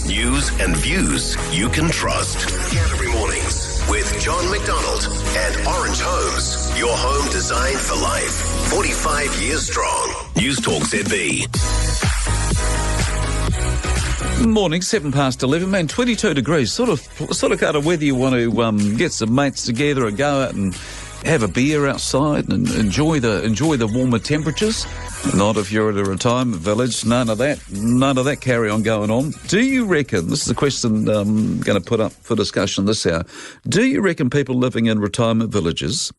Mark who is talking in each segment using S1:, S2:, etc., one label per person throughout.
S1: News and views you can trust. Canterbury Mornings with John McDonald and Orange Homes. Your home designed for life. 45 years strong. Newstalk ZB.
S2: Morning, 11:07, man, 22 degrees. Sort of kind of whether you want to get some mates together and go out and have a beer outside and enjoy the warmer temperatures. Not if you're at a retirement village. None of that carry on going on. Do you reckon, this is a question I'm going to put up for discussion this hour, do you reckon people living in retirement villages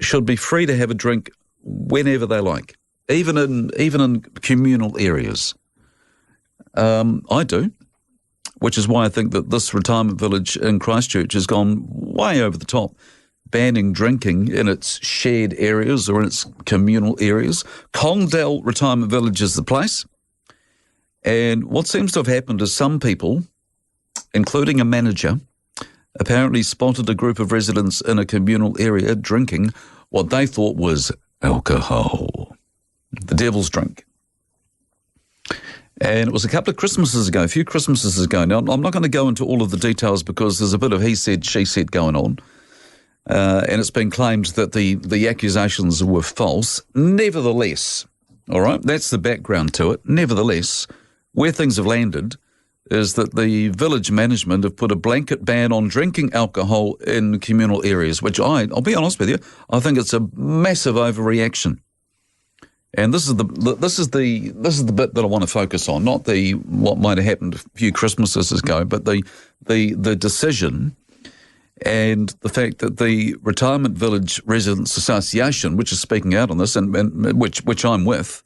S2: should be free to have a drink whenever they like, even in communal areas? I do, which is why I think that this retirement village in Christchurch has gone way over the top, banning drinking in its shared areas or in its communal areas. Condell Retirement Village is the place. And what seems to have happened is some people, including a manager, apparently spotted a group of residents in a communal area drinking what they thought was alcohol, the devil's drink. And it was a few Christmases ago. Now, I'm not going to go into all of the details because there's a bit of he said, she said going on. And it's been claimed that the accusations were false. Nevertheless, all right, that's the background to it. Nevertheless, where things have landed is that the village management have put a blanket ban on drinking alcohol in communal areas, which I'll be honest with you, I think it's a massive overreaction. And this is the bit that I want to focus on, not what might have happened a few Christmases ago, but the decision and the fact that the Retirement Village Residents Association, which is speaking out on this, and which I'm with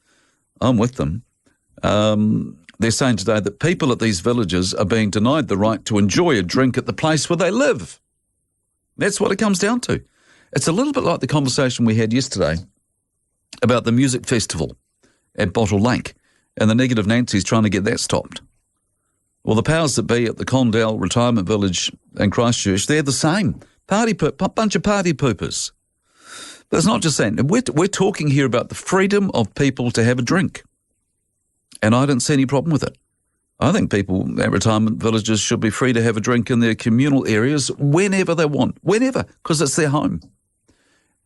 S2: them. They're saying today that people at these villages are being denied the right to enjoy a drink at the place where they live. That's what it comes down to. It's a little bit like the conversation we had yesterday about the music festival at Bottle Lake and the negative Nancy's trying to get that stopped. Well, the powers that be at the Condell Retirement Village in Christchurch, they're the same. Bunch of party poopers. But it's not just that. We're talking here about the freedom of people to have a drink. And I don't see any problem with it. I think people at retirement villages should be free to have a drink in their communal areas whenever they want. Whenever, because it's their home.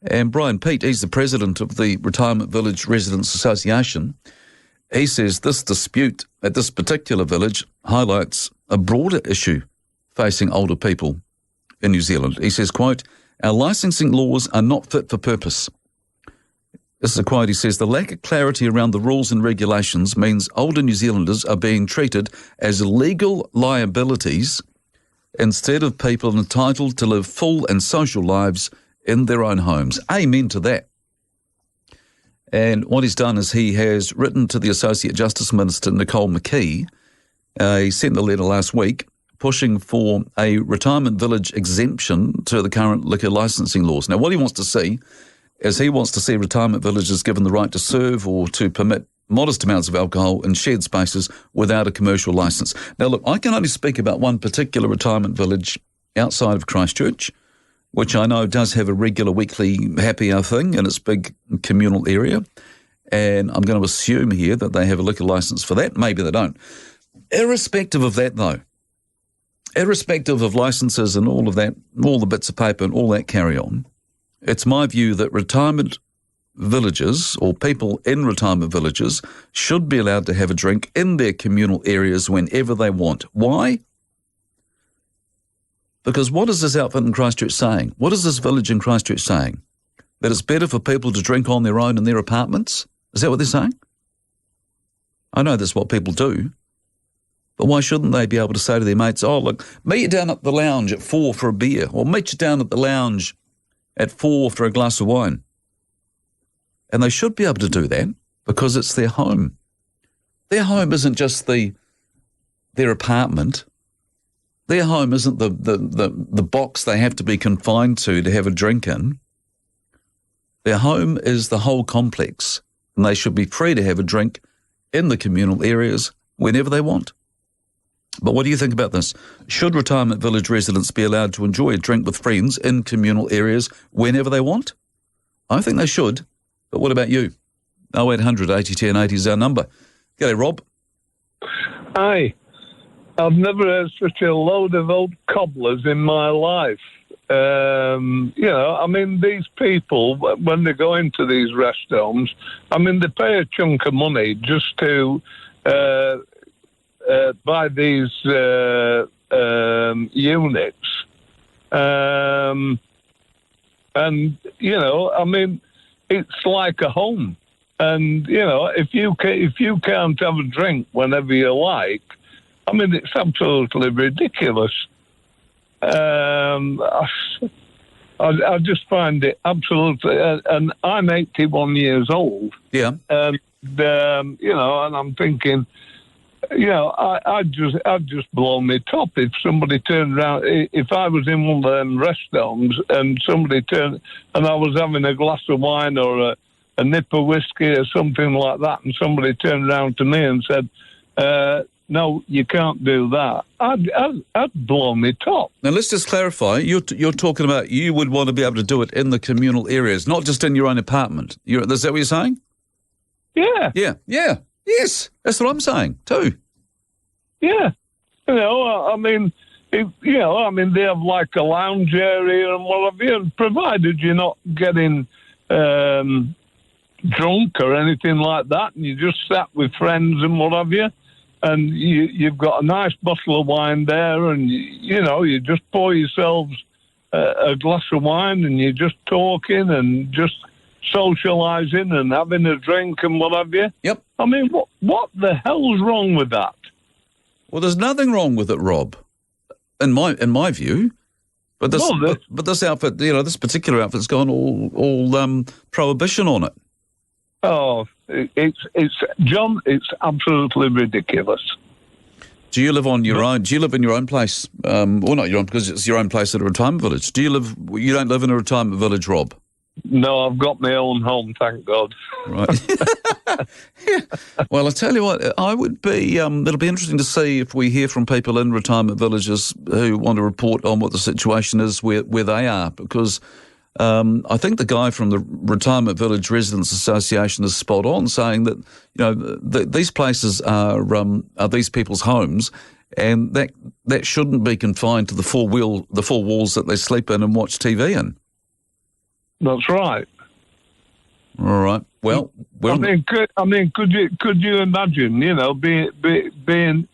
S2: And Brian Pete, he's the president of the Retirement Village Residents Association. He says this dispute at this particular village highlights a broader issue facing older people in New Zealand. He says, quote, "Our licensing laws are not fit for purpose." This is a quote. He says, "The lack of clarity around the rules and regulations means older New Zealanders are being treated as legal liabilities instead of people entitled to live full and social lives in their own homes." Amen to that. And what he's done is he has written to the Associate Justice Minister, Nicole McKee. He sent a letter last week pushing for a retirement village exemption to the current liquor licensing laws. Now, what he wants to see is he wants to see retirement villages given the right to serve or to permit modest amounts of alcohol in shared spaces without a commercial licence. Now, look, I can only speak about one particular retirement village outside of Christchurch, which I know does have a regular weekly happy hour thing in its big communal area. And I'm going to assume here that they have a liquor licence for that. Maybe they don't. Irrespective of that, though, irrespective of licences and all of that, all the bits of paper and all that carry on, it's my view that retirement villages or people in retirement villages should be allowed to have a drink in their communal areas whenever they want. Why? Because what is this outfit in Christchurch saying? What is this village in Christchurch saying? That it's better for people to drink on their own in their apartments? Is that what they're saying? I know that's what people do. But why shouldn't they be able to say to their mates, "Oh, look, meet you down at the lounge at 4 for a beer," or meet you down at the lounge at 4 for a glass of wine? And they should be able to do that because it's their home. Their home isn't just their apartment. Their home isn't the box they have to be confined to have a drink in. Their home is the whole complex, and they should be free to have a drink in the communal areas whenever they want. But what do you think about this? Should retirement village residents be allowed to enjoy a drink with friends in communal areas whenever they want? I think they should, but what about you? 0800 80 10 80 is our number. G'day, Rob.
S3: Hi. I've never heard such a load of old cobblers in my life. These people, when they go into these rest homes, they pay a chunk of money just to buy these units. It's like a home. And, if you can't have a drink whenever you like, it's absolutely ridiculous. I just find it absolutely, and I'm 81 years old.
S2: Yeah.
S3: And I'm thinking, I'd just blow my top if somebody turned around. If I was in one of them rest homes and somebody turned, and I was having a glass of wine or a nip of whiskey or something like that, and somebody turned around to me and said, no, you can't do that, I'd blow me top.
S2: Now, let's just clarify. You're talking about you would want to be able to do it in the communal areas, not just in your own apartment. Is that what you're saying?
S3: Yeah.
S2: Yeah. Yes, that's what I'm saying too.
S3: Yeah. They have like a lounge area and what have you, provided you're not getting drunk or anything like that, and you just sat with friends and what have you, and you've got a nice bottle of wine there, and you just pour yourselves a glass of wine, and you're just talking and just socialising and having a drink and what have you.
S2: Yep.
S3: What the hell's wrong with that?
S2: Well, there's nothing wrong with it, Rob, in my view. But this outfit, this particular outfit's gone all prohibition on it.
S3: Oh, it's John. It's absolutely ridiculous.
S2: Do you live on your own? Do you live in your own place? Well, not your own, because it's your own place at a retirement village. You don't live in a retirement village, Rob?
S3: No, I've got my own home, thank God.
S2: Right. Yeah. Well, I tell you what, I would be. It'll be interesting to see if we hear from people in retirement villages who want to report on what the situation is where they are, because I think the guy from the Retirement Village Residents Association is spot on, saying that these places are these people's homes, and that shouldn't be confined to the four walls that they sleep in and watch TV in.
S3: That's right.
S2: All right. Well,
S3: could you imagine? Being.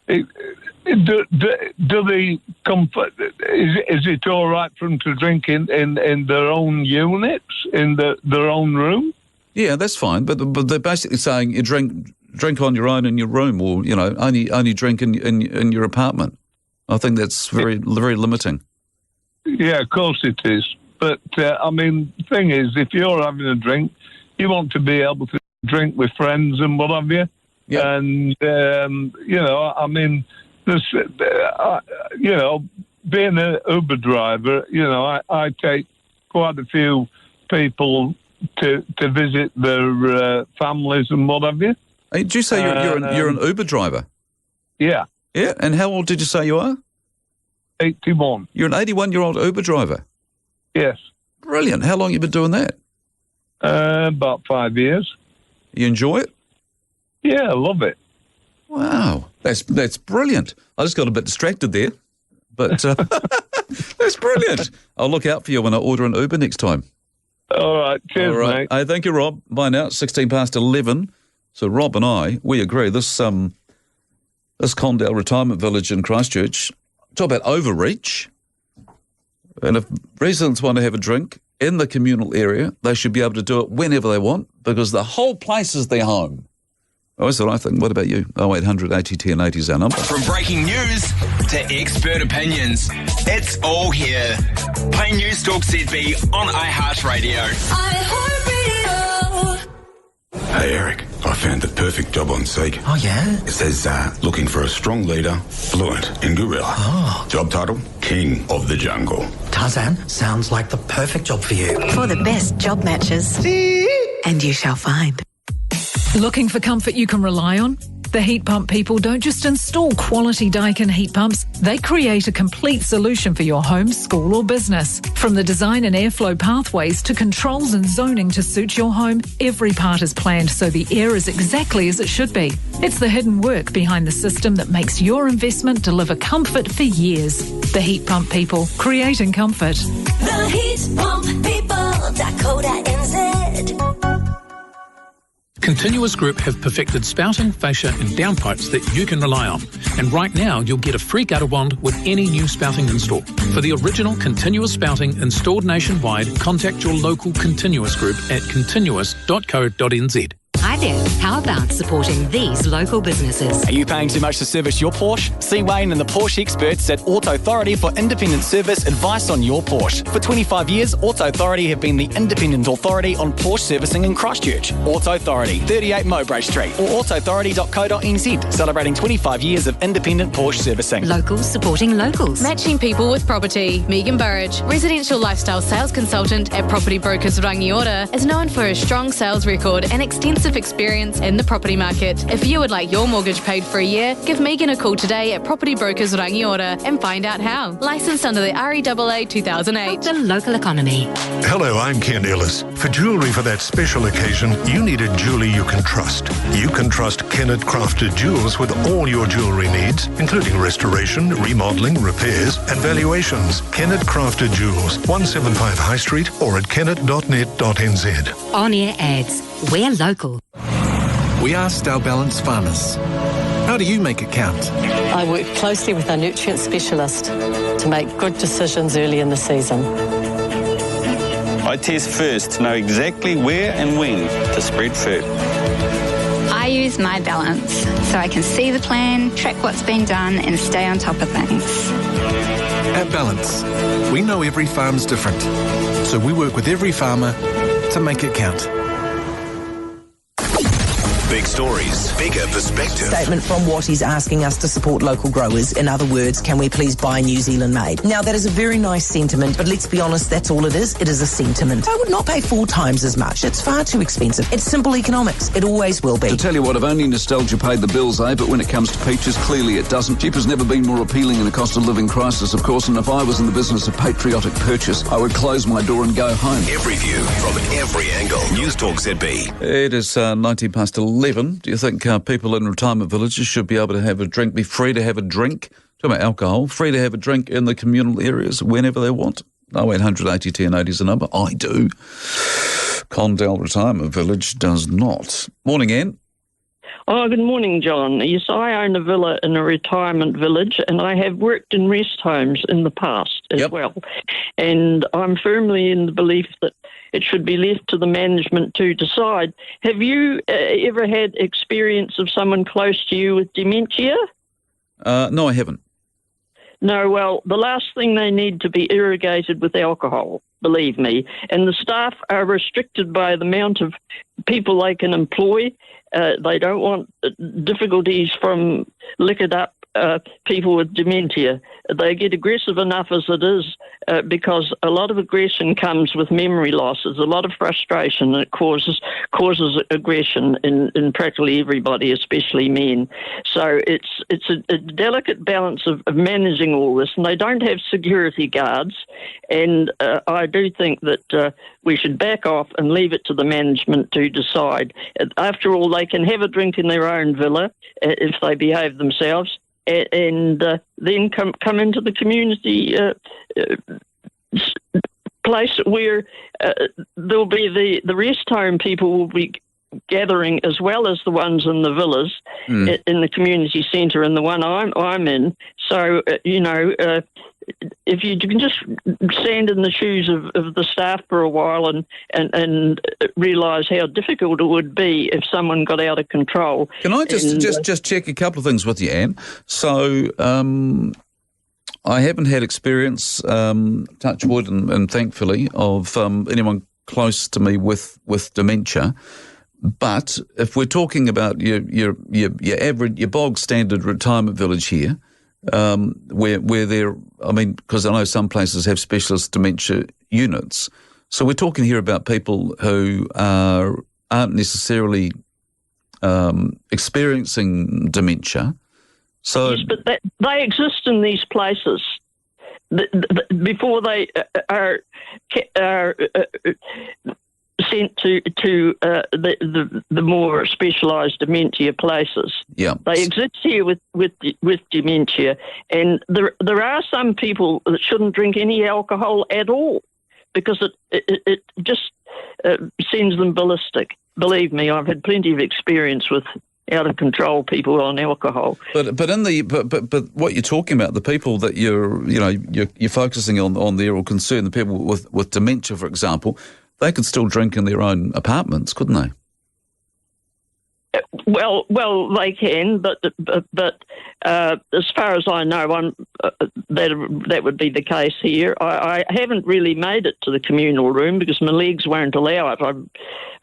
S3: Do they comfort? Is it all right for them to drink in their own units, in their own room?
S2: Yeah, that's fine. But they're basically saying you drink on your own in your room, or only drink in your apartment. I think that's very limiting. Yeah,
S3: of course it is. But the thing is, if you're having a drink, you want to be able to drink with friends and what have you. Yeah. And being an Uber driver, I take quite a few people to visit their families and what have you.
S2: Did you say you're an Uber driver?
S3: Yeah.
S2: Yeah, and how old did you say you are?
S3: 81.
S2: You're an 81-year-old Uber driver?
S3: Yes.
S2: Brilliant. How long have you been doing that?
S3: About 5 years.
S2: You enjoy it?
S3: Yeah, I love it.
S2: Wow, that's brilliant. I just got a bit distracted there, but that's brilliant. I'll look out for you when I order an Uber next time.
S3: All right, cheers,
S2: all right,
S3: mate.
S2: Hey, thank you, Rob. Bye now. 11:16. So Rob and I, we agree. This Condell Retirement Village in Christchurch, talk about overreach. And if residents want to have a drink in the communal area, they should be able to do it whenever they want, because the whole place is their home. Oh, that's what I think. What about you? 0800 80 10 80 is our number.
S1: From breaking news to expert opinions, it's all here. Play Newstalk ZB on iHeartRadio.
S4: iHeartRadio.
S5: Hey, Eric, I found the perfect job on Seek.
S4: Oh, yeah?
S5: It says, looking for a strong leader, fluent in gorilla.
S4: Oh.
S5: Job title, King of the Jungle.
S4: Tarzan, sounds like the perfect job for you.
S6: For the best job matches. And you shall find.
S7: Looking for comfort you can rely on?
S6: The heat pump people don't just install quality Daikin heat pumps, they create a complete solution for your home, school or business. From the design and airflow pathways to controls and zoning to suit your home, every part is planned so the air is exactly as it should be. It's the hidden work behind the system that makes your investment deliver comfort for years. The heat pump people, creating comfort.
S7: The heat pump people.co.nz.
S8: Continuous Group have perfected spouting, fascia and downpipes that you can rely on. And right now, you'll get a free gutter wand with any new spouting install. For the original Continuous spouting installed nationwide, contact your local Continuous Group at continuous.co.nz.
S9: Hi there. How about supporting these local businesses?
S10: Are you paying too much to service your Porsche? See Wayne and the Porsche experts at Auto Authority for independent service advice on your Porsche. For 25 years, Auto Authority have been the independent authority on Porsche servicing in Christchurch. Auto Authority, 38 Mowbray Street or autoauthority.co.nz, celebrating 25 years of independent Porsche servicing.
S9: Locals supporting locals.
S11: Matching people with property. Megan Burridge, residential lifestyle sales consultant at Property Brokers Rangiora, is known for his strong sales record and extensive experience in the property market. If you would like your mortgage paid for a year, give Megan a call today at Property Brokers Rangiora and find out how. Licensed under the REAA 2008.
S9: The local economy.
S12: Hello, I'm Ken Ellis. For jewellery for that special occasion, you need a jeweller you can trust. You can trust Kennett Crafted Jewels with all your jewellery needs, including restoration, remodelling, repairs and valuations. Kennett Crafted Jewels, 175 High Street or at kennet.net.nz.
S9: On-air ads. We're local.
S13: We asked our balanced farmers, how do you make it count?
S14: I work closely with our nutrient specialist to make good decisions early in the season.
S15: I test first to know exactly where and when to spread fertiliser.
S16: I use My Balance so I can see the plan, track what's been done and stay on top of things.
S13: At Balance, we know every farm's different, so we work with every farmer to make it count.
S1: Big stories, bigger perspective.
S17: Statement from Wattie's asking us to support local growers. In other words, can we please buy New Zealand made? Now, that is a very nice sentiment, but let's be honest, that's all it is. It is a sentiment. I would not pay 4 times as much. It's far too expensive. It's simple economics. It always will be.
S2: To tell you what, if only nostalgia paid the bills, eh? But when it comes to peaches, clearly it doesn't. Cheap has never been more appealing in a cost of living crisis, of course, and if I was in the business of patriotic purchase, I would close my door and go home.
S1: Every view from every angle. Newstalk ZB.
S2: It is 19 past 11. Do you think people in retirement villages should be able to have a drink, be free to have a drink? Talking about alcohol, free to have a drink in the communal areas whenever they want. 0800 80 10 80 is the number. I do. Condell Retirement Village does not. Morning, Anne.
S18: Oh, good morning, John. Yes, I own a villa in a retirement village, and I have worked in rest homes in the past as well. And I'm firmly in the belief that it should be left to the management to decide. Have you ever had experience of someone close to you with dementia?
S2: No, I haven't.
S18: No, well, the last thing they need to be irrigated with alcohol, believe me. And the staff are restricted by the amount of people they can employ. They don't want difficulties from liquored up people with dementia. They get aggressive enough as it is because a lot of aggression comes with memory loss. There's a lot of frustration and it causes aggression in practically everybody, especially men. So it's a delicate balance of managing all this, and they don't have security guards. And I do think that we should back off and leave it to the management to decide. After all, they can have a drink in their own villa if they behave themselves, and then come into the community place where there'll be the rest home people will be gathering as well as the ones in the villas in the community centre and the one I'm in. So, if you can just stand in the shoes of the staff for a while and realise how difficult it would be if someone got out of control.
S2: Can I just check a couple of things with you, Anne? So I haven't had experience, touch wood and thankfully, of anyone close to me with dementia. But if we're talking about your average, your bog standard retirement village here, where there, I mean, because I know some places have specialist dementia units. So we're talking here about people who aren't necessarily experiencing dementia. So,
S18: yes, but they exist in these places before they are sent to the more specialised dementia places.
S2: Yeah,
S18: they exist here with dementia, and there are some people that shouldn't drink any alcohol at all because it just sends them ballistic. Believe me, I've had plenty of experience with out of control people on alcohol.
S2: But what you're talking about, the people that you're focusing on there, or concerned, the people with dementia, for example, they could still drink in their own apartments, couldn't they?
S18: Well, they can, but as far as I know, that would be the case here. I haven't really made it to the communal room because my legs won't allow it.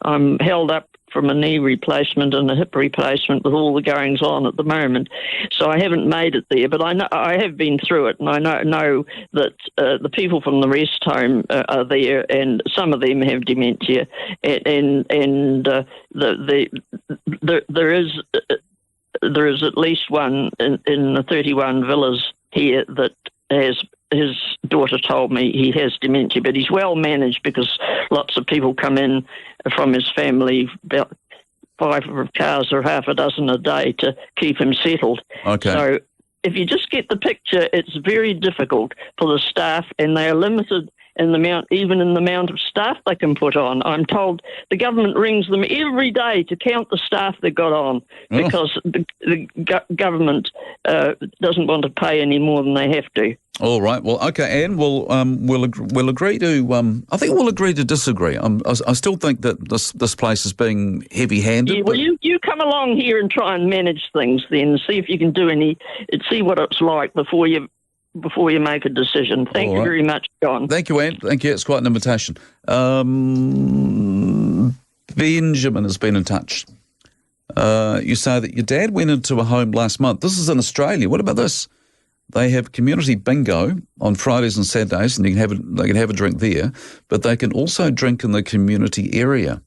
S18: I'm held up from a knee replacement and a hip replacement with all the goings on at the moment, so I haven't made it there. But I have been through it, and I know that the people from the rest home are there, and some of them have dementia, and there is at least one in the 31 villas here that has. His daughter told me he has dementia, but he's well managed because lots of people come in from his family, about 5 cars or half a dozen a day, to keep him settled.
S2: Okay.
S18: So if you just get the picture, it's very difficult for the staff, and they are limited in the amount of staff they can put on. I'm told the government rings them every day to count the staff they've got on because the government doesn't want to pay any more than they have to.
S2: All right. Well, okay, Anne. We'll agree to. I think we'll agree to disagree. I still think that this place is being heavy-handed.
S18: Yeah, well, you come along here and try and manage things, then see if you can see what it's like before you make a decision. Thank you very much, John.
S2: Thank you, Anne. Thank you. It's quite an invitation. Benjamin has been in touch. You say that your dad went into a home last month. This is in Australia. What about this? They have community bingo on Fridays and Saturdays, and they can have a drink there, but they can also drink in the community area.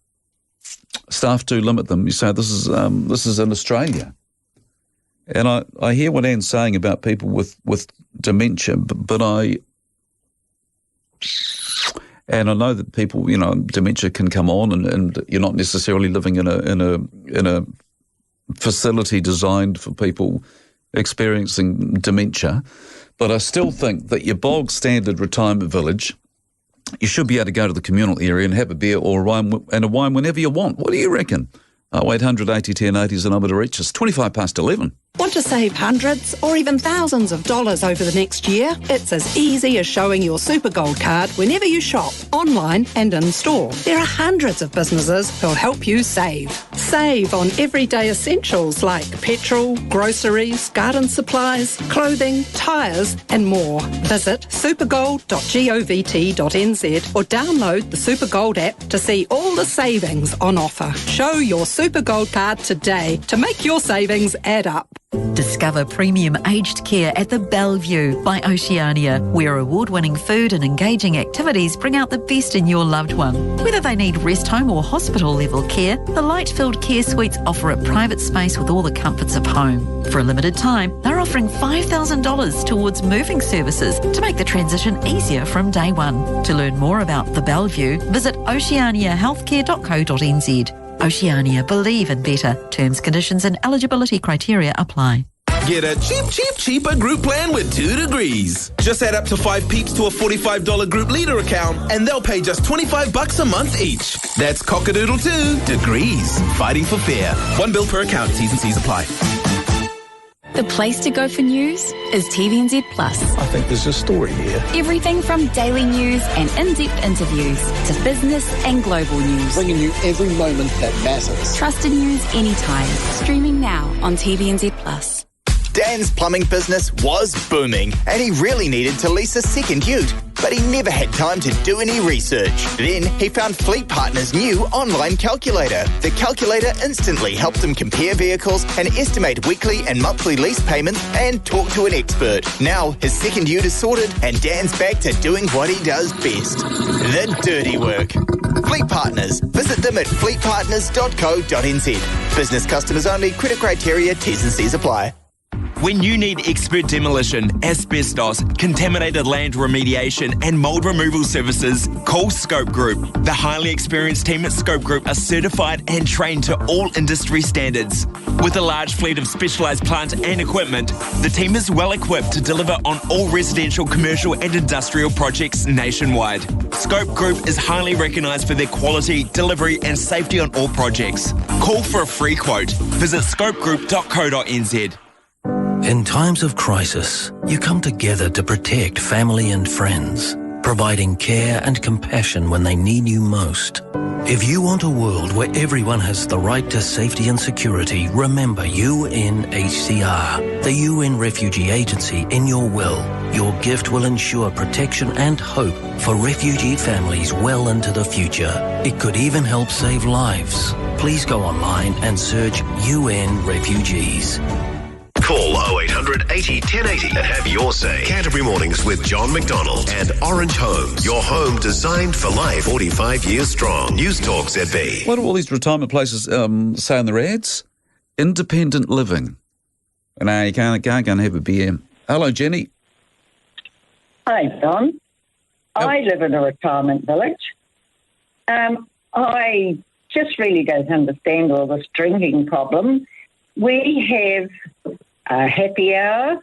S2: Staff do limit them. You say this is in Australia. And I hear what Anne's saying about people with dementia, but I know that people, dementia can come on, and you're not necessarily living in a facility designed for people experiencing dementia. But I still think that your bog standard retirement village, you should be able to go to the communal area and have a beer or a wine whenever you want. What do you reckon? 0800 80 10 80 is the number to reach us. 11:25.
S19: Want to save hundreds or even thousands of dollars over the next year? It's as easy as showing your Super Gold card whenever you shop, online and in store. There are hundreds of businesses who'll help you save. Save on everyday essentials like petrol, groceries, garden supplies, clothing, tyres and more. Visit supergold.govt.nz or download the Super Gold app to see all the savings on offer. Show your Super Gold card today to make your savings add up.
S20: Discover premium aged care at the Bellevue by Oceania, where award-winning food and engaging activities bring out the best in your loved one. Whether they need rest home or hospital-level care, the light-filled care suites offer a private space with all the comforts of home. For a limited time, they're offering $5,000 towards moving services to make the transition easier from day one. To learn more about the Bellevue, visit oceaniahealthcare.co.nz. Oceania, believe in better. Terms, conditions and eligibility criteria apply.
S21: Get a cheaper group plan with 2 Degrees. Just add up to 5 peeps to a $45 group leader account and they'll pay just $25 a month each. That's cockadoodle 2 Degrees. Fighting for fair. One bill per account. T's and C's apply.
S22: The place to go for news is TVNZ Plus.
S23: I think there's a story here.
S22: Everything from daily news and in-depth interviews to business and global news.
S23: Bringing you every moment that matters.
S22: Trusted news anytime. Streaming now on TVNZ Plus.
S24: Dan's plumbing business was booming and he really needed to lease a second ute.
S3: but he never had time to do any research. Then he found Fleet Partners' new online calculator. The calculator instantly helped him compare vehicles and estimate weekly and monthly lease payments and talk to an expert. Now his second ute is sorted and Dan's back to doing what he does best, the dirty work. Fleet Partners. Visit them at fleetpartners.co.nz. Business customers only. Credit criteria, T's and C's apply.
S4: When you need expert demolition, asbestos, contaminated land remediation and mould removal services, call Scope Group. The highly experienced team at Scope Group are certified and trained to all industry standards. With a large fleet of specialised plant and equipment, the team is well equipped to deliver on all residential, commercial and industrial projects nationwide. Scope Group is highly recognised for their quality, delivery and safety on all projects. Call for a free quote. Visit scopegroup.co.nz.
S5: In times of crisis, you come together to protect family and friends, providing care and compassion when they need you most. If you want a world where everyone has the right to safety and security, remember UNHCR, the UN Refugee Agency, in your will. Your gift will ensure protection and hope for refugee families well into the future. It could even help save lives. Please go online and search UN Refugees.
S1: Call 0800 80 1080 and have your say. Canterbury Mornings with John McDonald and Orange Homes. Your home designed for life. 45 years strong. Newstalk ZB.
S2: What do all these retirement places say in their ads? Independent living. No, you can't go and have a beer. Hello, Jenny.
S24: Hi, Don. I live in a retirement village. I just really don't understand all this drinking problem. We have a happy hour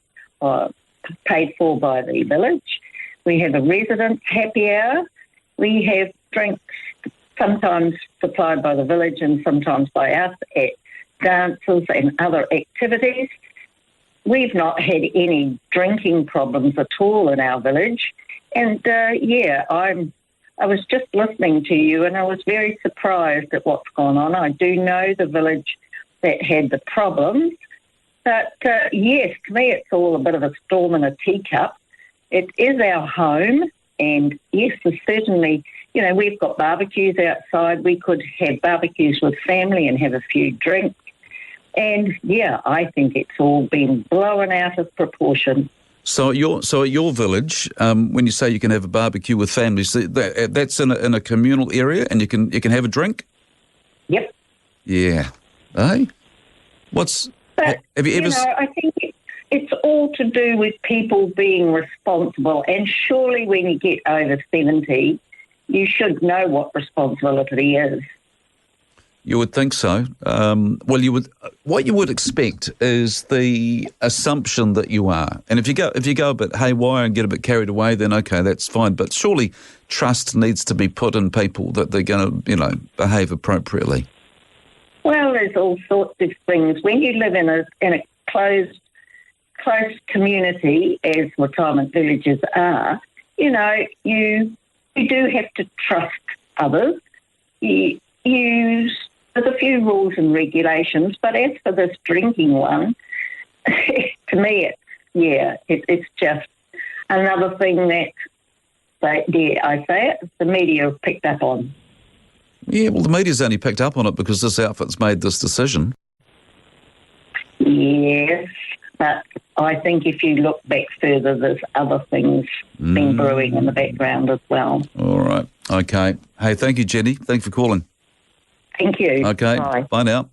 S24: paid for by the village. We have a residents' happy hour. We have drinks sometimes supplied by the village and sometimes by us at dances and other activities. We've not had any drinking problems at all in our village. And, I was just listening to you and I was very surprised at what's gone on. I do know the village that had the problems. But, yes, to me it's all a bit of a storm in a teacup. It is our home, and, yes, there's certainly, we've got barbecues outside. We could have barbecues with family and have a few drinks. And, I think it's all been blown out of proportion.
S2: So at your village, when you say you can have a barbecue with families, that's in a communal area and you can have a drink?
S24: Yep.
S2: Yeah. Hey? Have you ever...
S24: I think it's all to do with people being responsible. And surely when you get over 70, you should know what responsibility is.
S2: You would think so. What you would expect is the assumption that you are. And if you go a bit haywire and get a bit carried away, then okay, that's fine. But surely trust needs to be put in people that they're going to, behave appropriately.
S24: Well, there's all sorts of things. When you live in a close community, as retirement villages are, you do have to trust others. There's a few rules and regulations, but as for this drinking one, to me, it's just another thing that, the media have picked up on.
S2: Yeah, well, the media's only picked up on it because this outfit's made this decision.
S24: Yes, but I think if you look back further, there's other things been brewing in the background as well.
S2: All right. Okay. Hey, thank you, Jenny. Thanks for calling.
S24: Thank you.
S2: Okay. Bye now.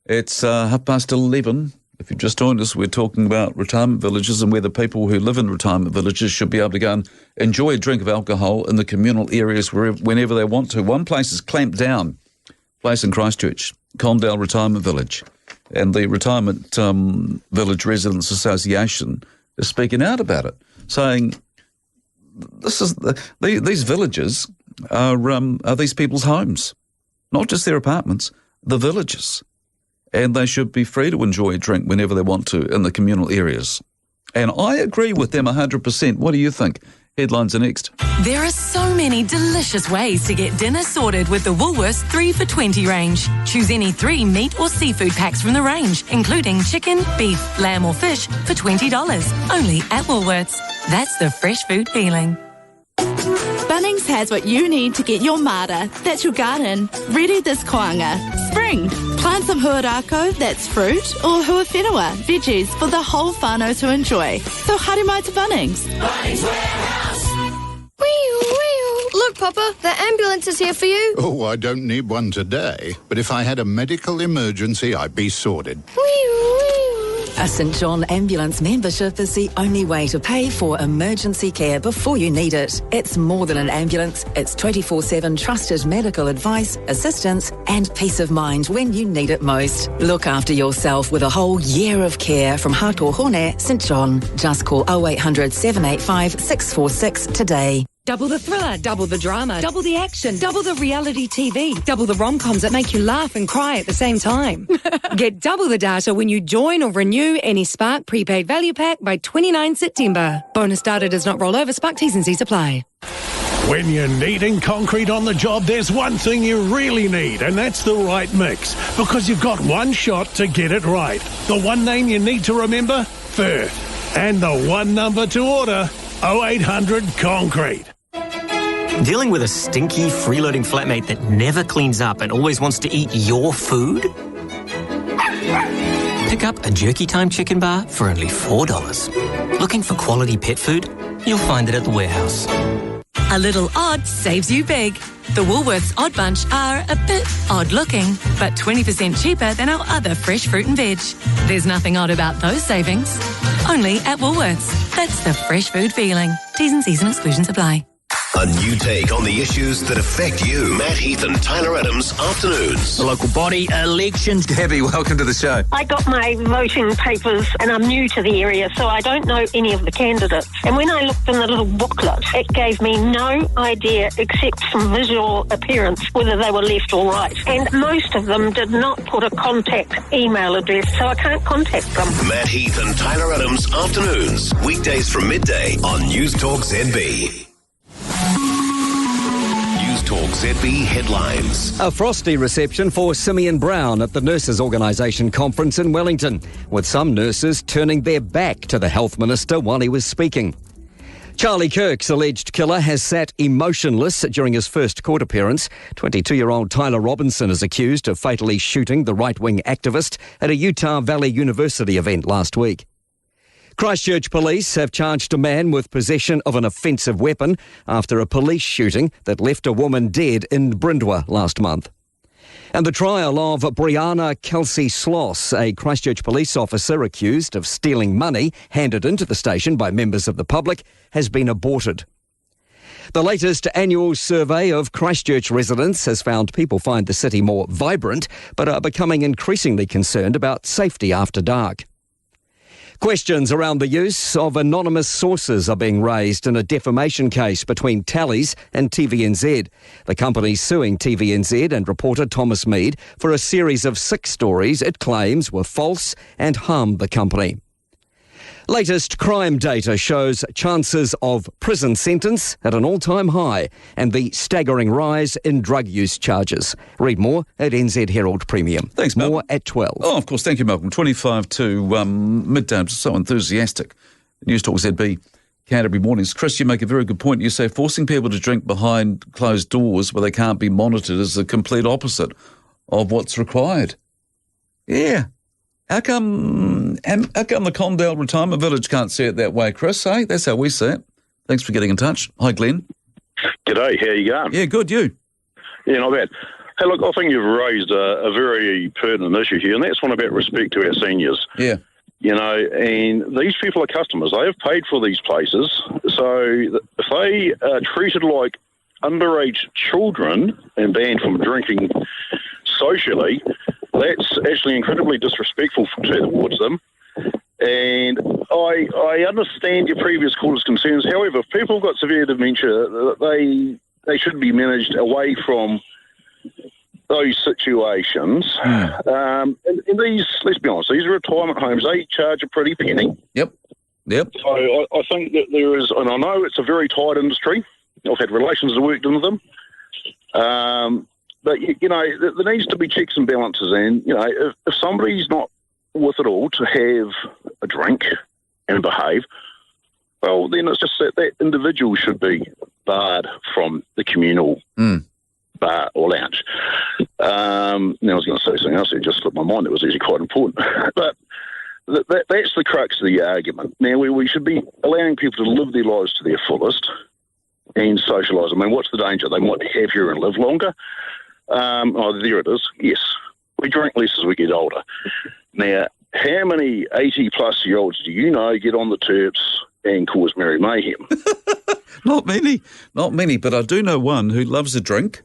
S2: It's 11:30. If you've just joined us, we're talking about retirement villages and whether people who live in retirement villages should be able to go and enjoy a drink of alcohol in the communal areas whenever they want to. One place is clamped down, place in Christchurch, Condell Retirement Village. And the Retirement Village Residents Association is speaking out about it, saying these villages are these people's homes, not just their apartments, the villages. And they should be free to enjoy a drink whenever they want to in the communal areas. And I agree with them 100%. What do you think? Headlines are next.
S25: There are so many delicious ways to get dinner sorted with the Woolworths 3 for $20 range. Choose any 3 meat or seafood packs from the range, including chicken, beef, lamb or fish for $20. Only at Woolworths. That's the fresh food feeling.
S6: Bunnings has what you need to get your mara, that's your garden, ready this koanga. Spring. Plant some huarako, that's fruit, or huawhenua, veggies for the whole whānau to enjoy. So haere mai to Bunnings.
S7: Bunnings Warehouse. Look, Papa, the ambulance is here for you.
S8: Oh, I don't need one today, but if I had a medical emergency, I'd be sorted.
S10: A St John Ambulance membership is the only way to pay for emergency care before you need it. It's more than an ambulance. It's 24/7 trusted medical advice, assistance and peace of mind when you need it most. Look after yourself with a whole year of care from Hātōhone, St John. Just call 0800 785 646 today.
S11: Double the thriller, double the drama, double the action, double the reality TV, double the rom-coms that make you laugh and cry at the same time. Get double the data when you join or renew any Spark prepaid value pack by 29 September. Bonus data does not roll over. Spark T's and C's apply.
S26: When you're needing concrete on the job, there's one thing you really need, and that's the right mix. Because you've got one shot to get it right. The one name you need to remember? Firth. And the one number to order? 0800 Concrete.
S27: Dealing with a stinky, freeloading flatmate that never cleans up and always wants to eat your food? Pick up a Jerky Time chicken bar for only $4. Looking for quality pet food? You'll find it at the warehouse.
S25: A little odd saves you big. The Woolworths Odd Bunch are a bit odd looking, but 20% cheaper than our other fresh fruit and veg. There's nothing odd about those savings. Only at Woolworths. That's the fresh food feeling. T's and C's and exclusions apply.
S1: A new take on the issues that affect you. Matt Heath and Tyler Adams, afternoons.
S28: The local body elections.
S29: Debbie, welcome to the show.
S30: I got my voting papers and I'm new to the area, so I don't know any of the candidates. And when I looked in the little booklet, it gave me no idea except some visual appearance whether they were left or right. And most of them did not put a contact email address, so I can't contact them.
S1: Matt Heath and Tyler Adams, afternoons. Weekdays from midday on Newstalk ZB. Newstalk ZB headlines.
S31: A frosty reception for Simeon Brown at the Nurses Organisation conference in Wellington, with some nurses turning their back to the Health Minister while he was speaking. Charlie Kirk's alleged killer has sat emotionless during his first court appearance. 22-year-old Tyler Robinson is accused of fatally shooting the right-wing activist at a Utah Valley University event last week. Christchurch police have charged a man with possession of an offensive weapon after a police shooting that left a woman dead in Brindwa last month. And the trial of Brianna Kelsey Sloss, a Christchurch police officer accused of stealing money handed into the station by members of the public, has been aborted. The latest annual survey of Christchurch residents has found people find the city more vibrant, but are becoming increasingly concerned about safety after dark. Questions around the use of anonymous sources are being raised in a defamation case between Tallies and TVNZ. The company suing TVNZ and reporter Thomas Mead for a series of 6 stories it claims were false and harmed the company. Latest crime data shows chances of prison sentence at an all-time high and the staggering rise in drug use charges. Read more at NZ Herald Premium.
S2: Thanks, Malcolm.
S31: More at 12.
S2: Oh, of course. Thank you, Malcolm. 25 to midday. I'm just so enthusiastic. Newstalk ZB, Canterbury Mornings. Chris, you make a very good point. You say forcing people to drink behind closed doors where they can't be monitored is the complete opposite of what's required. Yeah. How come the Condell Retirement Village can't see it that way, Chris? Hey, that's how we see it. Thanks for getting in touch. Hi, Glenn.
S32: G'day, how you going?
S2: Yeah, good, you?
S32: Yeah, not bad. Hey, look, I think you've raised a very pertinent issue here, and that's one about respect to our seniors.
S2: Yeah.
S32: You know, and these people are customers. They have paid for these places. So if they are treated like underage children and banned from drinking socially, that's actually incredibly disrespectful towards them. And I understand your previous caller's concerns. However, if people have got severe dementia, they should be managed away from those situations. And these, let's be honest, these retirement homes, they charge a pretty penny.
S2: Yep.
S32: So I think that there is, and I know it's a very tight industry. I've had relations that worked into them. But, you know, there needs to be checks and balances. And, you know, if somebody's not with it all to have a drink and behave, well, then it's just that individual should be barred from the communal bar or lounge. Now I was going to say something else. It just slipped my mind. That was actually quite important. But that's the crux of the argument. Now, we should be allowing people to live their lives to their fullest and socialise. I mean, what's the danger? They might be happier and live longer. There it is. Yes, we drink less as we get older. Now, how many 80-plus-year-olds do you know get on the terps and cause merry mayhem?
S2: Not many, but I do know one who loves a drink,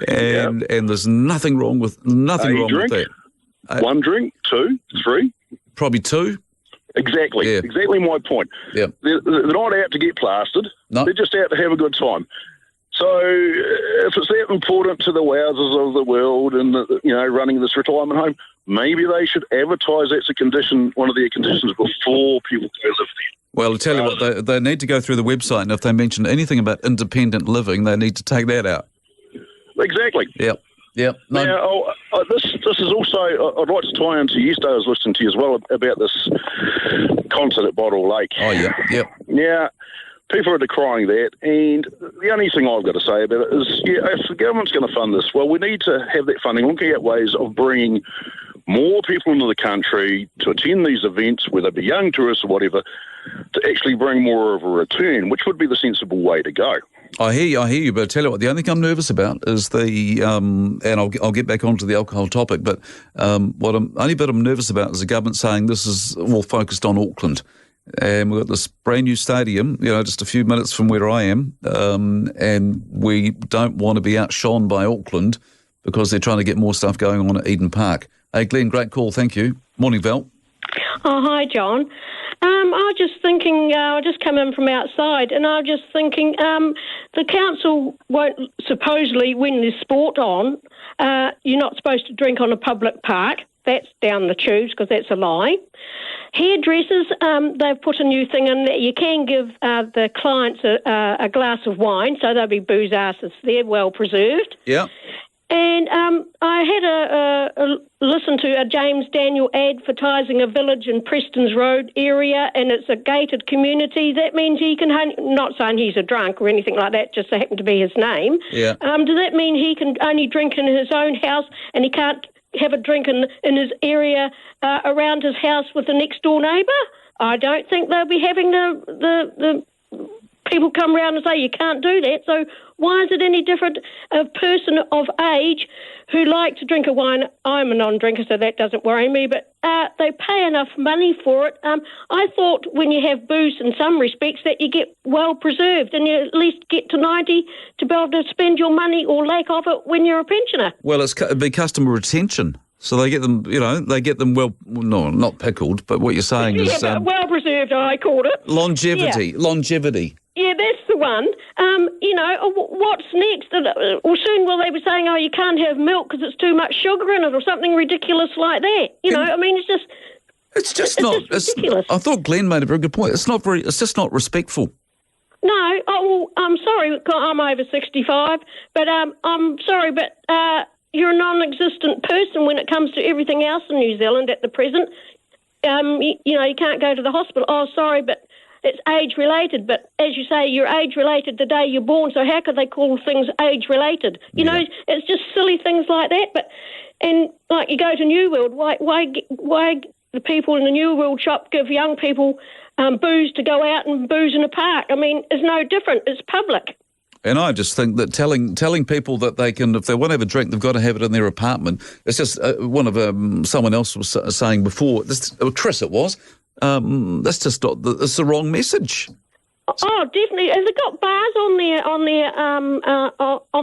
S2: and there's nothing wrong with that.
S32: One drink, 2, 3?
S2: Probably 2.
S32: Exactly.
S2: Yeah.
S32: Exactly my point.
S2: Yeah.
S32: They're not out to get plastered. No. They're just out to have a good time. So if it's that important to the wowsers of the world and running this retirement home, maybe they should advertise that's a condition, one of their conditions, before people go live there.
S2: Well, I'll tell you what, they need to go through the website, and if they mention anything about independent living, they need to take that out.
S32: Exactly.
S2: Yep. No.
S32: Now, this is also, I'd like to tie into yesterday, I was listening to you as well about this concert at Bottle Lake.
S2: Oh, yeah, yep.
S32: Now, people are decrying that, and the only thing I've got to say about it is, if the government's going to fund this, well, we need to have that funding, looking at ways of bringing more people into the country to attend these events, whether they be young tourists or whatever, to actually bring more of a return, which would be the sensible way to go.
S2: I hear you, but I tell you what, the only thing I'm nervous about is and I'll get back onto the alcohol topic, but only bit I'm nervous about is the government saying this is all focused on Auckland. And we've got this brand new stadium, just a few minutes from where I am, and we don't want to be outshone by Auckland because they're trying to get more stuff going on at Eden Park. Hey, Glenn, great call, thank you. Morning, Val.
S30: Oh, hi, John. I was just thinking, I just come in from outside, and I was just thinking the council won't, supposedly, when there's sport on, you're not supposed to drink on a public park. That's down the tubes, because that's a lie. Hairdressers, they've put a new thing in that you can give the clients a glass of wine, so they'll be booze asses. They're well preserved.
S2: Yeah.
S30: And I had a listen to a James Daniel advertising a village in Preston's Road area, and it's a gated community. That means he can, not saying he's a drunk or anything like that, just so happened to be his name.
S2: Yeah.
S30: Does that mean he can only drink in his own house and he can't have a drink in his area around his house with the next door neighbour? I don't think they'll be having the people come round and say you can't do that. So why is it any different? A person of age who like to drink a wine, I'm a non-drinker, so that doesn't worry me, but they pay enough money for it. I thought when you have booze in some respects that you get well preserved and you at least get to 90 to be able to spend your money or lack of it when you're a pensioner.
S2: Well, it'd be customer retention. So they get them, well, no, not pickled, but what you're saying is...
S30: well preserved, I called it.
S2: Longevity.
S30: Yeah, that's the one. What's next? Or soon will they be saying, you can't have milk because it's too much sugar in it or something ridiculous like that. It's just...
S2: It's just ridiculous. I thought Glenn made a very good point. It's just not respectful.
S30: No, I'm sorry, I'm over 65, but I'm sorry, but you're a non-existent person when it comes to everything else in New Zealand at the present. You can't go to the hospital. Oh, sorry, but it's age-related. But as you say, you're age-related the day you're born, so how could they call things age-related? It's just silly things like that. And you go to New World, why the people in the New World shop give young people booze to go out and booze in a park? I mean, it's no different. It's public.
S2: And I just think that telling people that they can, if they want to have a drink, they've got to have it in their apartment. It's just one of someone else was saying before. Chris, it was. That's just not. It's the wrong message.
S30: Oh, definitely. Have they got bars on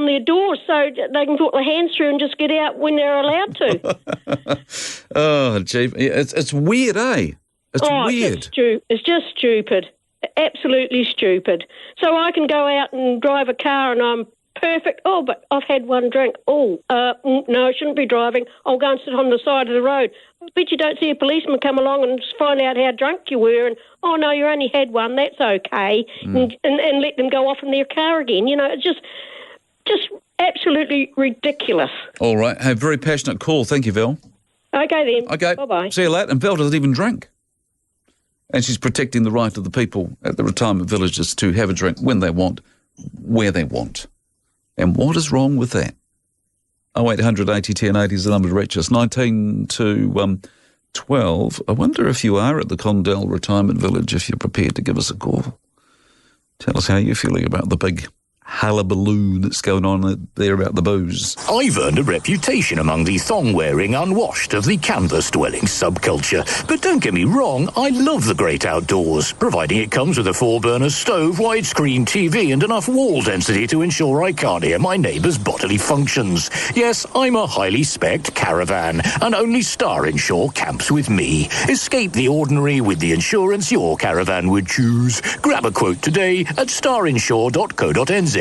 S30: their doors so they can put their hands through and just get out when they're allowed to?
S2: Oh, gee, it's weird, eh? It's weird.
S30: It's just stupid. Absolutely stupid. So I can go out and drive a car and I'm perfect. Oh, but I've had one drink. Oh, no, I shouldn't be driving. I'll go and sit on the side of the road. I bet you don't see a policeman come along and find out how drunk you were and, oh, no, you only had one. That's okay. And let them go off in their car again. It's just absolutely ridiculous.
S2: All right. Hey, very passionate call. Thank you, Val.
S30: Okay, then.
S2: Okay.
S30: Bye-bye.
S2: See you later. And Val doesn't even drink. And she's protecting the right of the people at the retirement villages to have a drink when they want, where they want. And what is wrong with that? 0800 80 10 80 is the number to reach us. 19 to 12. I wonder if you are at the Condell Retirement Village, if you're prepared to give us a call. Tell us how you're feeling about the big hullabaloo that's going on there about the booze.
S9: I've earned a reputation among the thong-wearing unwashed of the canvas-dwelling subculture. But don't get me wrong, I love the great outdoors, providing it comes with a 4-burner stove, widescreen TV and enough wall density to ensure I can't hear my neighbour's bodily functions. Yes, I'm a highly spec'd caravan, and only Star Insure camps with me. Escape the ordinary with the insurance your caravan would choose. Grab a quote today at starinsure.co.nz.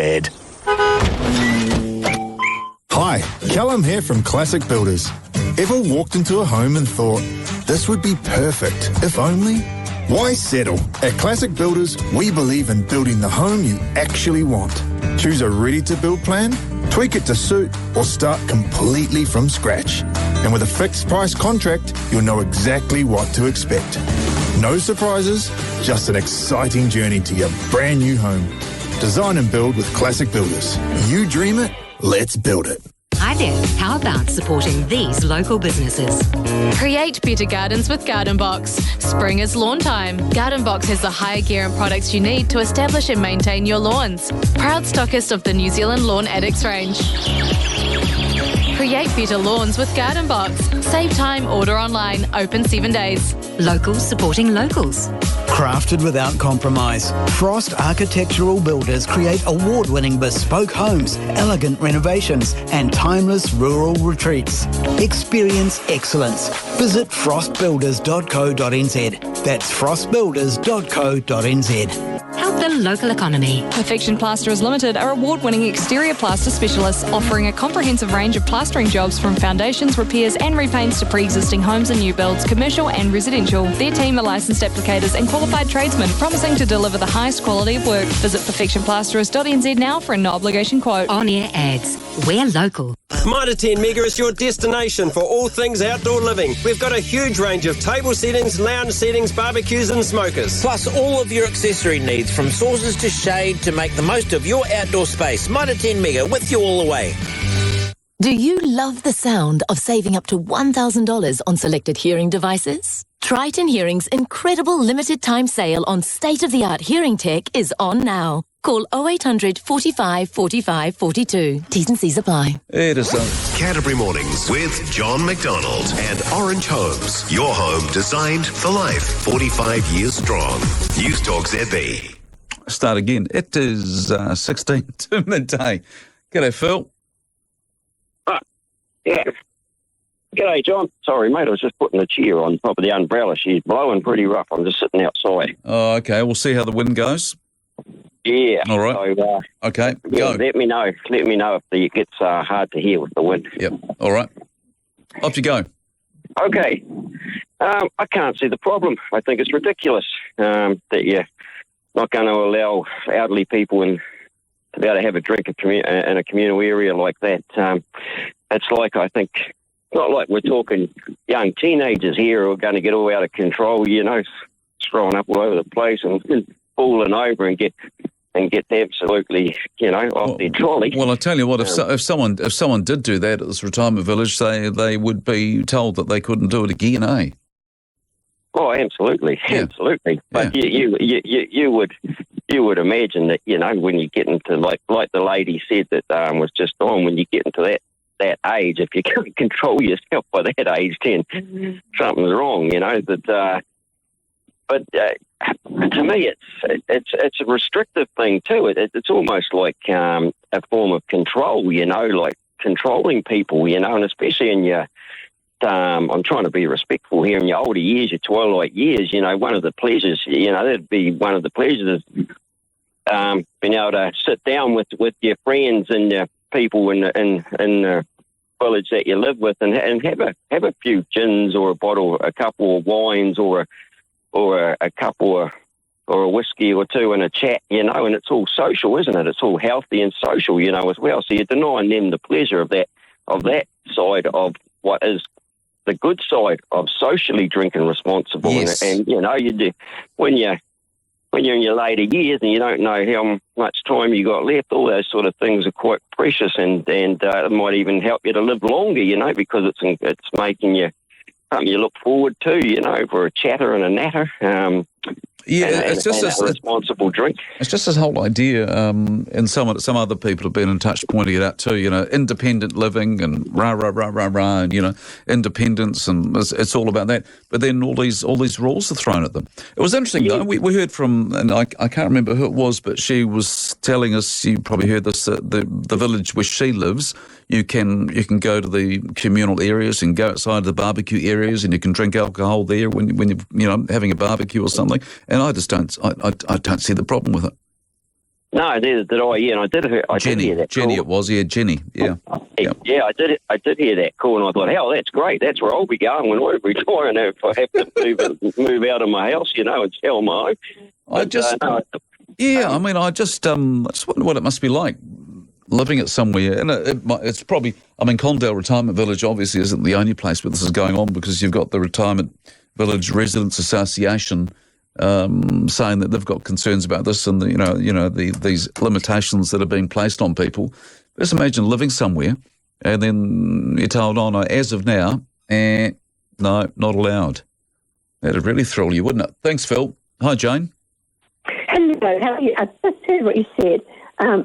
S12: Hi, Callum here from Classic Builders. Ever walked into a home and thought, this would be perfect, if only? Why settle? At Classic Builders, we believe in building the home you actually want. Choose a ready-to-build plan, tweak it to suit, or start completely from scratch. And with a fixed price contract, you'll know exactly what to expect. No surprises, just an exciting journey to your brand new home. Design and build with Classic Builders. You dream it, let's build it.
S13: Hi there. How about supporting these local businesses?
S14: Create better gardens with Garden Box. Spring is lawn time. Garden Box has the hire gear and products you need to establish and maintain your lawns. Proud stockist of the New Zealand Lawn Addicts range. Create better lawns with Garden Box. Save time, order online, open 7 days.
S13: Locals supporting locals.
S15: Crafted without compromise, Frost Architectural Builders create award-winning bespoke homes, elegant renovations and timeless rural retreats. Experience excellence. Visit frostbuilders.co.nz. That's frostbuilders.co.nz.
S13: Help the local economy.
S16: Perfection Plasterers Limited are award-winning exterior plaster specialists offering a comprehensive range of plastering jobs from foundations, repairs and repaints to pre-existing homes and new builds, commercial and residential. Their team are licensed applicators and qualified tradesmen, promising to deliver the highest quality of work. Visit perfectionplasterers.nz now for a no-obligation quote.
S13: On-air ads. We're local.
S17: Mitre 10 Mega is your destination for all things outdoor living. We've got a huge range of table settings, lounge settings, barbecues and smokers.
S18: Plus all of your accessory needs, from saucers to shade, to make the most of your outdoor space. Mitre 10 Mega, with you all the way.
S19: Do you love the sound of saving up to $1,000 on selected hearing devices? Triton Hearing's incredible limited time sale on state-of-the-art hearing tech is on now. Call 0800 45 45 42. T's and C's apply.
S2: It is
S1: Canterbury Mornings with John McDonald and Orange Homes. Your home designed for life. 45 years strong. Newstalk ZB.
S2: Start again. It is 16 to midday. G'day, Phil.
S20: Yeah. G'day, John. Sorry, mate, I was just putting the chair on top of the umbrella. She's blowing pretty rough. I'm just sitting outside.
S2: Oh, okay. We'll see how the wind goes.
S20: Yeah.
S2: All right.
S20: So,
S2: okay,
S20: yeah,
S2: go.
S20: Let me know if it gets hard to hear with the wind.
S2: Yep. All right. Off you go.
S20: Okay. I can't see the problem. I think it's ridiculous that you're not going to allow elderly people to be able to have a drink in a communal area like that. It's like, I think, not like we're talking young teenagers here who are going to get all out of control, throwing up all over the place and falling over and get absolutely, off their trolley.
S2: Well, I tell you what, if someone did do that at this retirement village, they would be told that they couldn't do it again, eh?
S20: Oh, absolutely, yeah. Absolutely. But yeah. You would imagine that when you get into like the lady said that was just on, when you get into that age, if you can't control yourself by that age, then something's wrong. But to me, it's a restrictive thing too. It's almost like a form of control. Like controlling people. And especially in your I'm trying to be respectful here, in your older years, your twilight years. One of the pleasures, that'd be one of the pleasures is being able to sit down with your friends and your people in the village that you live with and have a few gins or a couple of wines or a couple or a whiskey or two and a chat, and it's all social, isn't it? It's all healthy and social, as well. So you're denying them the pleasure of that side of what is the good side of socially drinking responsible.
S2: Yes.
S20: And you do when you when you're in your later years and you don't know how much time you got left, all those sort of things are quite precious, and it might even help you to live longer, because it's making you something you look forward to, for a chatter and a natter.
S2: It's just
S20: a responsible drink.
S2: It's just this whole idea, and some other people have been in touch pointing it out too. Independent living and rah, and independence, and it's all about that. But then all these rules are thrown at them. It was interesting though. We heard from, and I can't remember who it was, but she was telling us. You probably heard this. The village where she lives, you can go to the communal areas and go outside the barbecue areas, and you can drink alcohol there when you're having a barbecue or something. And I just don't. I don't see the problem with it.
S20: No, neither did I. Yeah, and I did hear that.
S2: Jenny,
S20: call.
S2: It was. Yeah, Jenny. Yeah.
S20: Yeah, I did hear that call, and I thought, hell, that's great. That's where I'll be going when I retire, and if I have to move out of my house, and sell my home. I wonder what it must be like living it somewhere. And it's probably. Condell Retirement Village obviously isn't the only place where this is going on, because you've got the Retirement Village Residents Association saying that they've got concerns about this, and these limitations that are being placed on people. Just imagine living somewhere and then you're told, oh no, as of now, no, not allowed. That'd really thrill you, wouldn't it? Thanks, Phil. Hi, Jane.
S3: Hello, how are you? I just heard what you said. I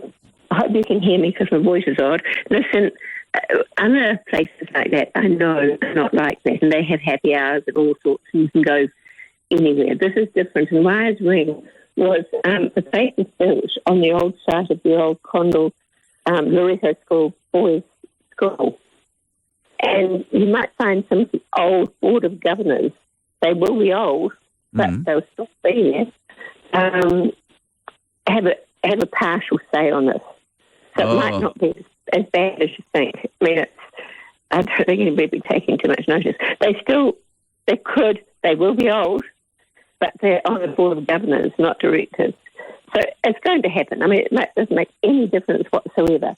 S3: hope you can hear me because my voice is odd. Listen, other places like that, I know it's not like that, and they have happy hours and all sorts, and you can go anywhere. This is different. And Myers Ring was a place built on the old site of the old Condell Loretto School Boys School. And you might find some old Board of Governors. They will be old, but they'll still be there. Have a partial say on this. So it might not be as bad as you think. I don't think anybody would be taking too much notice. They will be old, but they're on the Board of Governors, not directors. So it's going to happen. It doesn't make any difference whatsoever.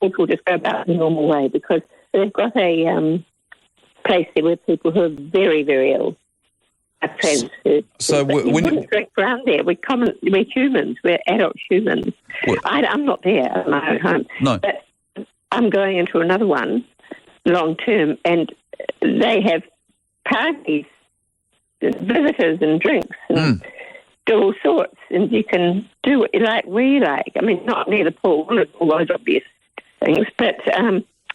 S3: People just go about the normal way, because they've got a place there where people who are very, very ill are transferred.
S2: So
S3: when you wouldn't drink around there. We're humans. We're adult humans. I'm not there at my own home.
S2: No.
S3: But I'm going into another one long term, and they have parties, visitors and drinks, and do all sorts, and you can do what you like, where you like. Not near the pool, all those obvious things, but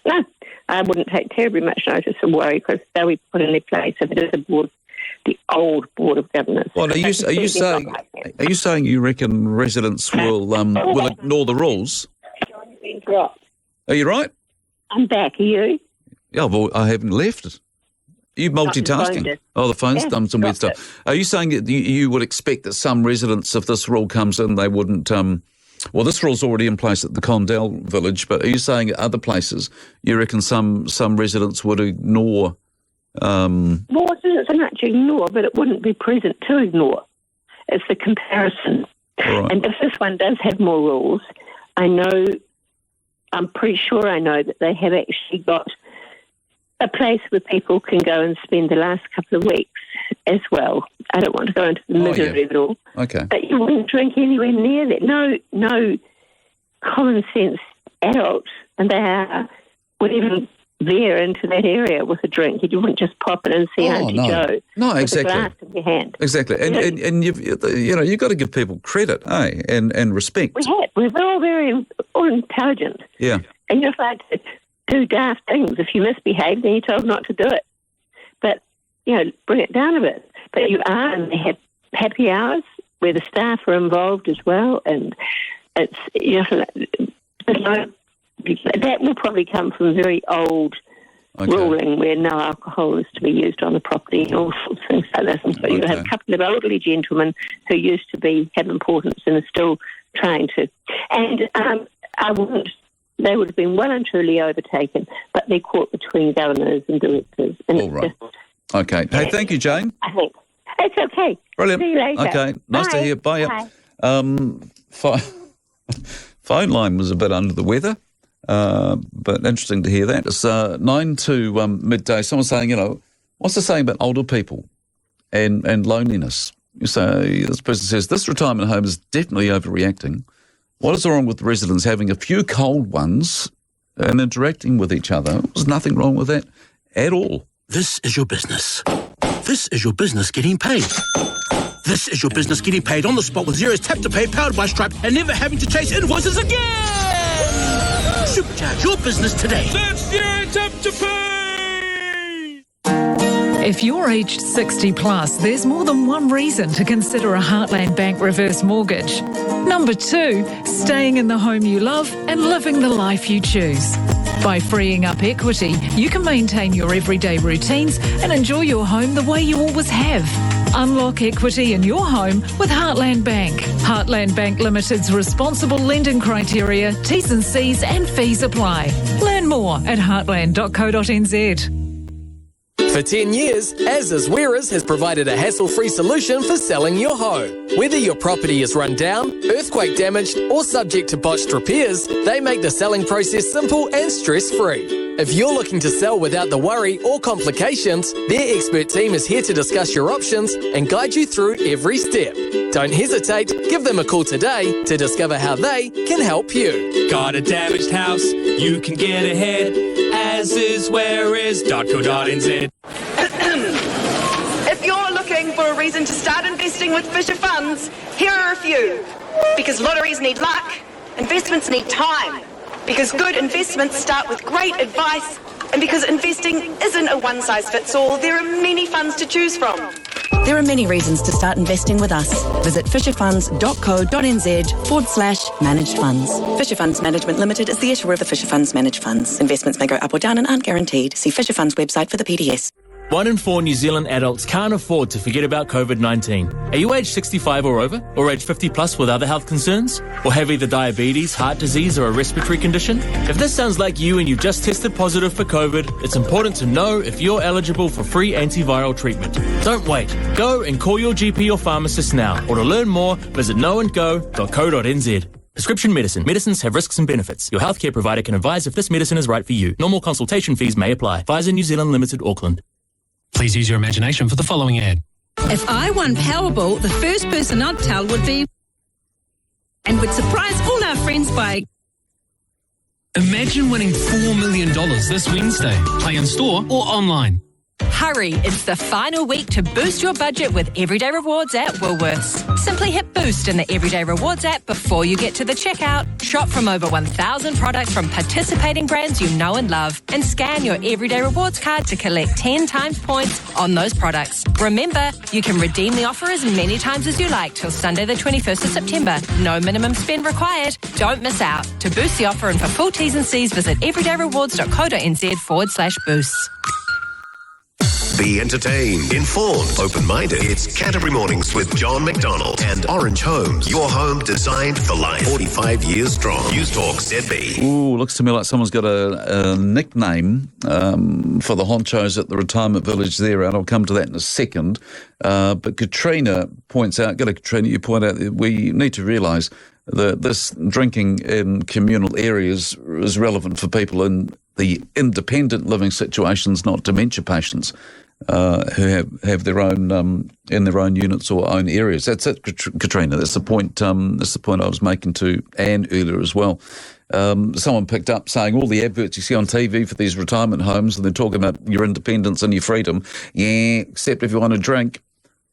S3: no, I wouldn't take terribly much notice or worry, because they'll be put in their place if it is the old Board of Governors.
S2: Well, are you saying you reckon residents will ignore the rules? Are you right?
S3: I'm back. Are you?
S2: Yeah, well, I haven't left it. Are you multitasking? The phone's done some weird stuff. Are you saying that you would expect that some residents, if this rule comes in, they wouldn't... this rule's already in place at the Condell Village, but are you saying at other places you reckon some residents would ignore...
S3: More residents are not to ignore, but it wouldn't be present to ignore. It's the comparison.
S2: Right.
S3: And if this one does have more rules, I'm pretty sure I know that they have actually got a place where people can go and spend the last couple of weeks as well. I don't want to go into the misery of it all.
S2: Okay.
S3: But you wouldn't drink anywhere near that. No common sense adult, and they would even veer into that area with a drink. You wouldn't just pop in and see Auntie Joe with
S2: exactly.
S3: a glass in your hand.
S2: Exactly. And you've got to give people credit, and respect.
S3: We're all very intelligent.
S2: Yeah.
S3: And you're allowed to do daft things. If you misbehave, then you're told not to do it. But, bring it down a bit. But you are, and they have happy hours where the staff are involved as well. And it's, that will probably come from very old ruling where no alcohol is to be used on the property and all sorts of things like that. And so you have a couple of elderly gentlemen who used to have importance and are still trying to. And they would have been well and truly overtaken, but they're caught between governors and directors. And
S2: all right. Okay. Hey, thank you, Jane.
S3: I think it's okay.
S2: Brilliant.
S3: See you later.
S2: Okay. Nice to hear. Bye. Phone line was a bit under the weather. But interesting to hear that. It's 9 to midday. Someone's saying, what's the saying about older people and loneliness? So this person says, this retirement home is definitely overreacting. What is wrong with residents having a few cold ones and interacting with each other? There's nothing wrong with that at all.
S28: This is your business. This is your business getting paid. This is your business getting paid on the spot with Xero's Tap to Pay powered by Stripe and never having to chase invoices again. Supercharge your business today.
S4: That's Xero Tap to Pay.
S5: If you're aged 60 plus, there's more than one reason to consider a Heartland Bank reverse mortgage. Number 2, staying in the home you love and living the life you choose. By freeing up equity, you can maintain your everyday routines and enjoy your home the way you always have. Unlock equity in your home with Heartland Bank. Heartland Bank Limited's responsible lending criteria, T's and C's and fees apply. Learn more at heartland.co.nz.
S6: For 10 years, Asda's Wearers has provided a hassle-free solution for selling your home. Whether your property is run down, earthquake damaged, or subject to botched repairs, they make the selling process simple and stress-free. If you're looking to sell without the worry or complications, their expert team is here to discuss your options and guide you through every step. Don't hesitate, give them a call today to discover how they can help you.
S4: Got a damaged house? You can get ahead. asiswearers.co.nz.
S7: If you're looking for a reason to start investing with Fisher Funds, here are a few. Because lotteries need luck, investments need time. Because good investments start with great advice, and because investing isn't a one-size-fits-all, there are many funds to choose from.
S8: There are many reasons to start investing with us. Visit fisherfunds.co.nz/managed funds. Fisher Funds Management Limited is the issuer of the Fisher Funds Managed Funds. Investments may go up or down and aren't guaranteed. See Fisher Funds website for the PDS.
S10: 1 in 4 New Zealand adults can't afford to forget about COVID-19. Are you aged 65 or over? Or age 50 plus with other health concerns? Or have either diabetes, heart disease or a respiratory condition? If this sounds like you and you've just tested positive for COVID, it's important to know if you're eligible for free antiviral treatment. Don't wait. Go and call your GP or pharmacist now. Or to learn more, visit knowandgo.co.nz. Prescription medicine. Medicines have risks and benefits. Your healthcare provider can advise if this medicine is right for you. Normal consultation fees may apply. Pfizer New Zealand Limited, Auckland.
S11: Please use your imagination for the following ad.
S21: If I won Powerball, the first person I'd tell would be... and would surprise all our friends by...
S11: Imagine winning $4 million this Wednesday. Play in store or online.
S14: Hurry, it's the final week to boost your budget with Everyday Rewards at Woolworths. Simply hit Boost in the Everyday Rewards app before you get to the checkout. Shop from over 1,000 products from participating brands you know and love and scan your Everyday Rewards card to collect 10 times points on those products. Remember, you can redeem the offer as many times as you like till Sunday the 21st of September. No minimum spend required. Don't miss out. To boost the offer and for full T's and C's, visit everydayrewards.co.nz/boosts.
S1: Be entertained, informed, open-minded. It's Canterbury Mornings with John McDonald and Orange Homes. Your home designed for life. 45 years strong. Newstalk ZB.
S2: Ooh, looks to me like someone's got a nickname for the honchos at the retirement village there, and I'll come to that in a second. But Katrina points out, Katrina, you point out that we need to realise that this drinking in communal areas is relevant for people in the independent living situations, not dementia patients who have their own in their own units or own areas. That's it, Katrina. That's the point. That's the point I was making to Anne earlier as well. Someone picked up saying all the adverts you see on TV for these retirement homes, and they're talking about your independence and your freedom. Yeah, except if you want to drink.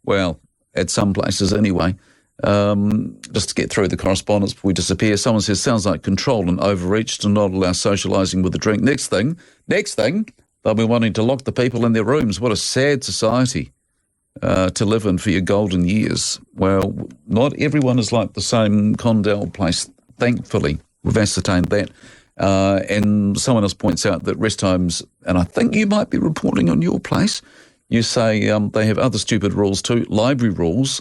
S2: Well, at some places anyway. Just to get through the correspondence before we disappear, someone says, sounds like control and overreach to not allow socialising with the drink. Next thing, they'll be wanting to lock the people in their rooms. What a sad society to live in for your golden years. Well, not everyone is like the same Condell place, thankfully. We've ascertained that. And someone else points out that rest homes, and I think you might be reporting on your place, you say they have other stupid rules too, library rules,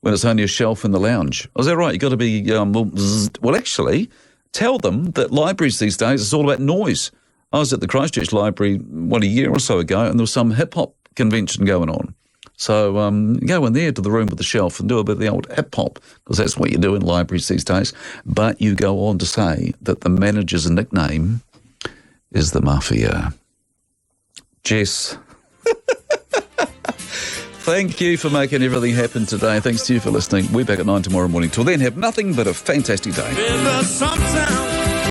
S2: when it's only a shelf in the lounge. Oh, is that right? You've got to be, well, actually, tell them that libraries these days, it's all about noise. I was at the Christchurch Library, a year or so ago, and there was some hip-hop convention going on. So go in there to the room with the shelf and do a bit of the old hip-hop, because that's what you do in libraries these days. But you go on to say that the manager's nickname is the Mafia. Jess... Thank you for making everything happen today. Thanks to you for listening. We're back at 9 tomorrow morning. Till then, have nothing but a fantastic day.
S4: Sometimes